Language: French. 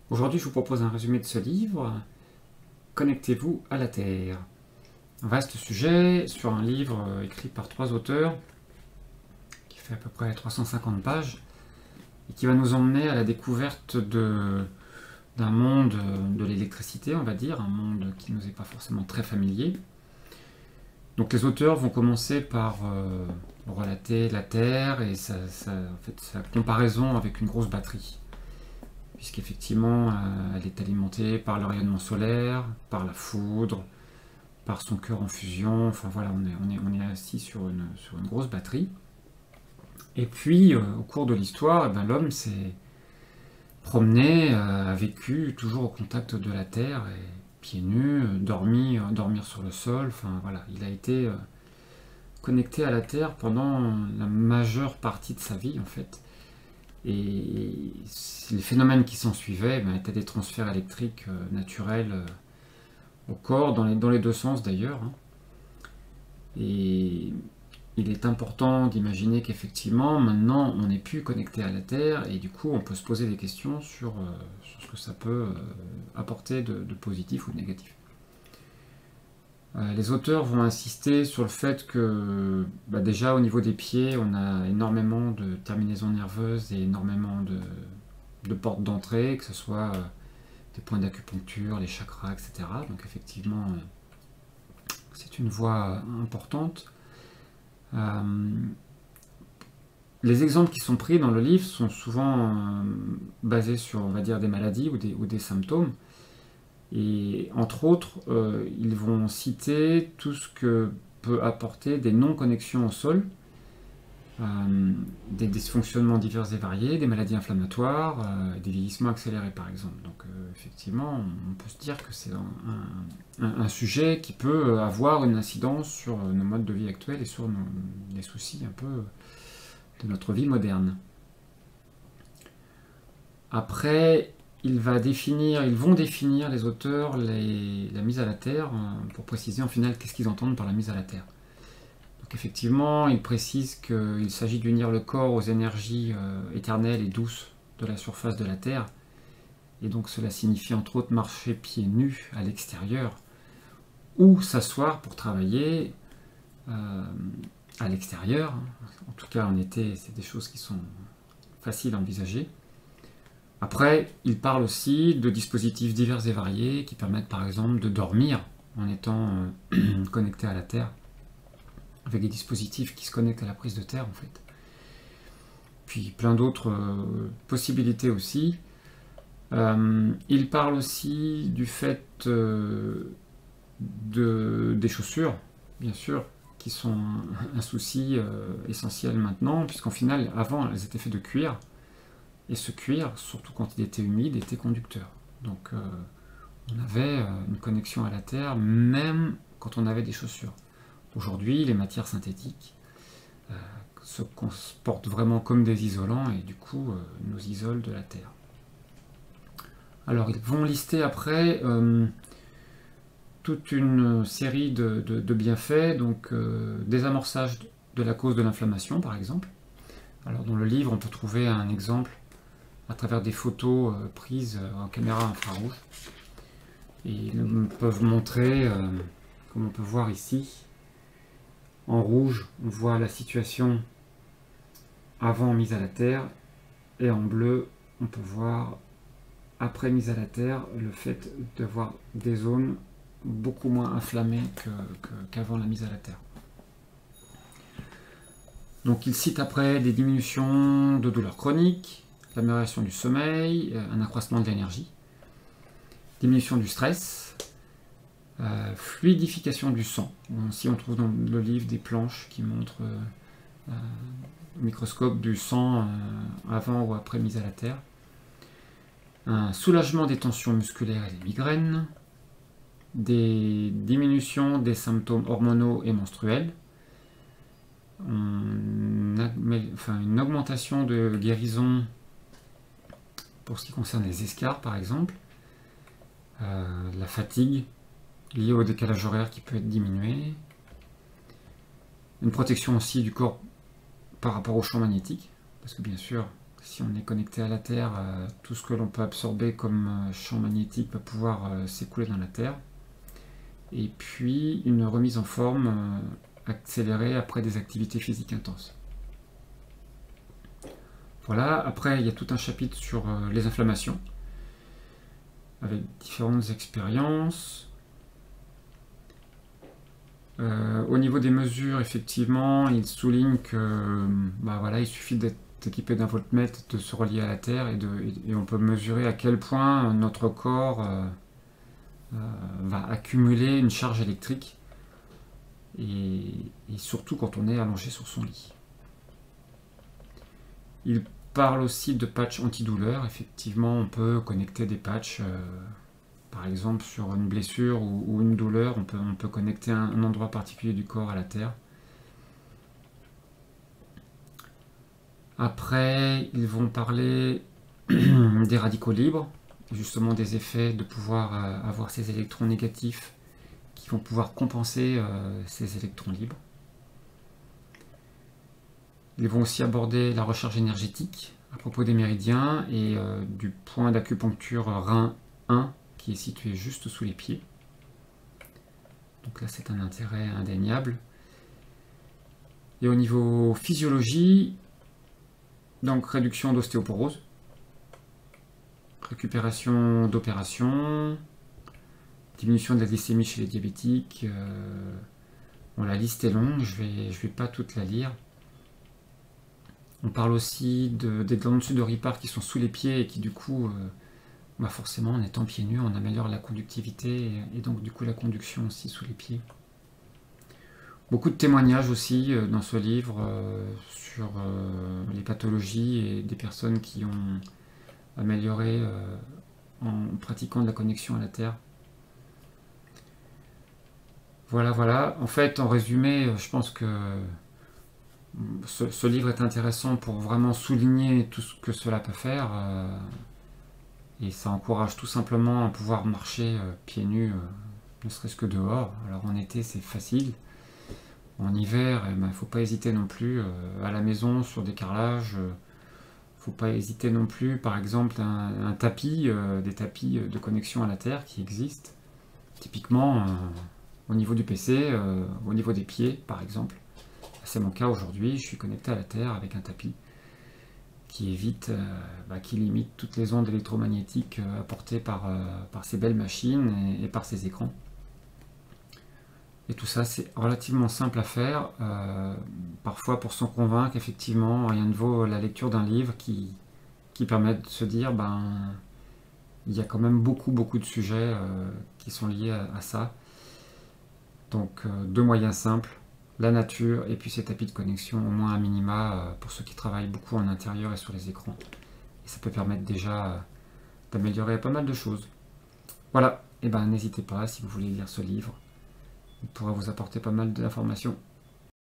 Aujourd'hui, je vous propose un résumé de ce livre, Connectez-vous à la Terre. Un vaste sujet sur un livre écrit par 3 auteurs, qui fait à peu près 350 pages, et qui va nous emmener à la découverte d'un monde de l'électricité, on va dire, un monde qui ne nous est pas forcément très familier. Donc les auteurs vont commencer par relater la Terre et sa comparaison avec une grosse batterie, puisqu'effectivement elle est alimentée par le rayonnement solaire, par la foudre, par son cœur en fusion. Enfin voilà, on est assis sur une grosse batterie. Et puis au cours de l'histoire, l'homme s'est promené, a vécu toujours au contact de la terre, et pieds nus, dormir sur le sol. Enfin voilà, il a été connecté à la terre pendant la majeure partie de sa vie en fait. Et les phénomènes qui s'en suivaient étaient des transferts électriques naturels au corps, dans les deux sens d'ailleurs. Et il est important d'imaginer qu'effectivement, maintenant, on n'est plus connecté à la Terre, et du coup, on peut se poser des questions sur ce que ça peut apporter de positif ou de négatif. Les auteurs vont insister sur le fait que déjà au niveau des pieds, on a énormément de terminaisons nerveuses et énormément de portes d'entrée, que ce soit des points d'acupuncture, les chakras, etc. Donc effectivement, c'est une voie importante. Les exemples qui sont pris dans le livre sont souvent basés sur, on va dire, des maladies ou des symptômes. Et entre autres, ils vont citer tout ce que peut apporter des non-connexions au sol, des dysfonctionnements divers et variés, des maladies inflammatoires, des vieillissements accélérés par exemple. Donc effectivement, on peut se dire que c'est un sujet qui peut avoir une incidence sur nos modes de vie actuels et sur les soucis un peu de notre vie moderne. Après, ils vont définir les auteurs la mise à la terre pour préciser en final qu'est-ce qu'ils entendent par la mise à la terre. Donc effectivement, ils précisent qu'il s'agit d'unir le corps aux énergies éternelles et douces de la surface de la terre. Et donc cela signifie entre autres marcher pieds nus à l'extérieur ou s'asseoir pour travailler à l'extérieur. En tout cas en été, c'est des choses qui sont faciles à envisager. Après, il parle aussi de dispositifs divers et variés qui permettent par exemple de dormir en étant connecté à la Terre, avec des dispositifs qui se connectent à la prise de terre en fait. Puis plein d'autres possibilités aussi. Il parle aussi du fait des chaussures, bien sûr, qui sont un souci essentiel maintenant, puisqu'en final, avant, elles étaient faites de cuir. Et ce cuir, surtout quand il était humide, était conducteur. Donc on avait une connexion à la terre, même quand on avait des chaussures. Aujourd'hui, les matières synthétiques se comportent vraiment comme des isolants et du coup nous isolent de la terre. Alors ils vont lister après toute une série de bienfaits, donc désamorçage de la cause de l'inflammation par exemple. Alors dans le livre on peut trouver un exemple à travers des photos prises en caméra infrarouge. Et ils peuvent montrer, comme on peut voir ici, en rouge, on voit la situation avant mise à la terre, et en bleu, on peut voir après mise à la terre, le fait d'avoir des zones beaucoup moins inflammées qu'avant la mise à la terre. Donc il cite après des diminutions de douleurs chroniques, l'amélioration du sommeil, un accroissement de l'énergie, diminution du stress, fluidification du sang. Ici on trouve dans le livre des planches qui montrent au microscope du sang avant ou après mise à la terre, un soulagement des tensions musculaires et des migraines, des diminutions des symptômes hormonaux et menstruels, une augmentation de guérison pour ce qui concerne les escarres par exemple, la fatigue liée au décalage horaire qui peut être diminué, une protection aussi du corps par rapport au champ magnétique, parce que bien sûr si on est connecté à la Terre, tout ce que l'on peut absorber comme champ magnétique va pouvoir s'écouler dans la Terre. Et puis une remise en forme accélérée après des activités physiques intenses. Voilà, après il y a tout un chapitre sur les inflammations, avec différentes expériences. Au niveau des mesures, effectivement, il souligne que voilà, il suffit d'être équipé d'un voltmètre, de se relier à la Terre, et on peut mesurer à quel point notre corps va accumuler une charge électrique, et surtout quand on est allongé sur son lit. Il parle aussi de patchs antidouleurs. Effectivement, on peut connecter des patchs, par exemple sur une blessure ou une douleur, on peut connecter un endroit particulier du corps à la Terre. Après, ils vont parler des radicaux libres, justement des effets de pouvoir avoir ces électrons négatifs qui vont pouvoir compenser ces électrons libres. Ils vont aussi aborder la recharge énergétique à propos des méridiens et du point d'acupuncture rein 1 qui est situé juste sous les pieds. Donc là, c'est un intérêt indéniable. Et au niveau physiologie, donc réduction d'ostéoporose, récupération d'opérations, diminution de la glycémie chez les diabétiques. Bon, la liste est longue, je vais pas toute la lire. On parle aussi des glandes sudoripare qui sont sous les pieds et qui du coup, forcément en étant pieds nus, on améliore la conductivité et donc du coup la conduction aussi sous les pieds. Beaucoup de témoignages aussi dans ce livre sur les pathologies et des personnes qui ont amélioré en pratiquant de la connexion à la Terre. Voilà. En fait, en résumé, je pense que ce livre est intéressant pour vraiment souligner tout ce que cela peut faire, et ça encourage tout simplement à pouvoir marcher pieds nus, ne serait-ce que dehors. Alors en été c'est facile, en hiver il ne faut pas hésiter non plus, à la maison sur des carrelages, faut pas hésiter non plus, par exemple un tapis, des tapis de connexion à la Terre qui existent, typiquement au niveau du PC, au niveau des pieds par exemple. C'est mon cas aujourd'hui, je suis connecté à la Terre avec un tapis qui évite, qui limite toutes les ondes électromagnétiques apportées par ces belles machines et par ces écrans. Et tout ça, c'est relativement simple à faire. Parfois, pour s'en convaincre, effectivement, rien ne vaut la lecture d'un livre qui permet de se dire, il y a quand même beaucoup de sujets qui sont liés à ça. Donc, deux moyens simples. La nature et puis ces tapis de connexion, au moins à minima, pour ceux qui travaillent beaucoup en intérieur et sur les écrans. Et ça peut permettre déjà d'améliorer pas mal de choses. Voilà, et n'hésitez pas si vous voulez lire ce livre. Il pourra vous apporter pas mal d'informations.